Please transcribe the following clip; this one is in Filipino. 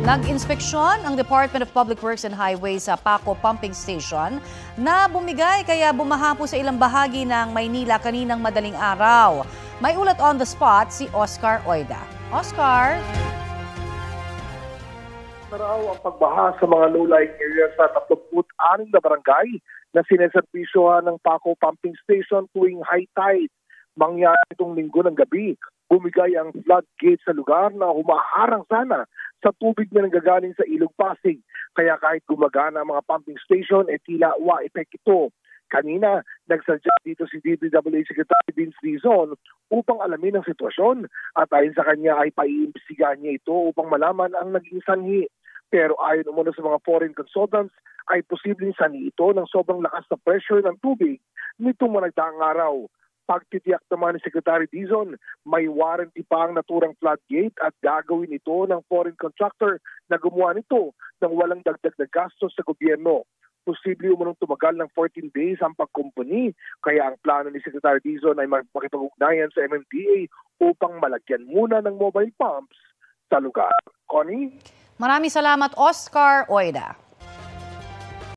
Nag-inspeksyon ang Department of Public Works and Highways sa Paco Pumping Station na bumigay kaya bumaha po sa ilang bahagi ng Maynila kaninang madaling araw. May ulat on the spot si Oscar Oida. Oscar? Naraw ang pagbaha sa mga low-lying areas sa 36 na barangay na sineservisyohan ng Paco Pumping Station tuwing high tide. Mangyari itong linggo ng gabi, bumigay ang floodgate sa lugar na humaharang sana sa tubig na nanggagaling sa Ilog Pasig. Kaya kahit gumagana ang mga pumping station, tila wa-epek ito. Kanina, nagsadya dito si DPWH Secretary Vince Dizon upang alamin ang sitwasyon at ayon sa kanya ay paiimbestigahan niya ito upang malaman ang naging sanhi. Pero ayon umano sa mga foreign consultants, ay posibleng sanhi ito ng sobrang lakas na pressure ng tubig nitong mga nagdaang araw. Pagtitiyak naman ni Secretary Dizon, may warranty pa ang naturang floodgate at gagawin ito ng foreign contractor na gumawa nito nang walang dagdag na gastos sa gobyerno. Posible umunong tumagal ng 14 days ang pagkumpuni, kaya ang plano ni Secretary Dizon ay makipag-ugnayan sa MMDA upang malagyan muna ng mobile pumps sa lugar. Connie? Maraming salamat, Oscar Oida.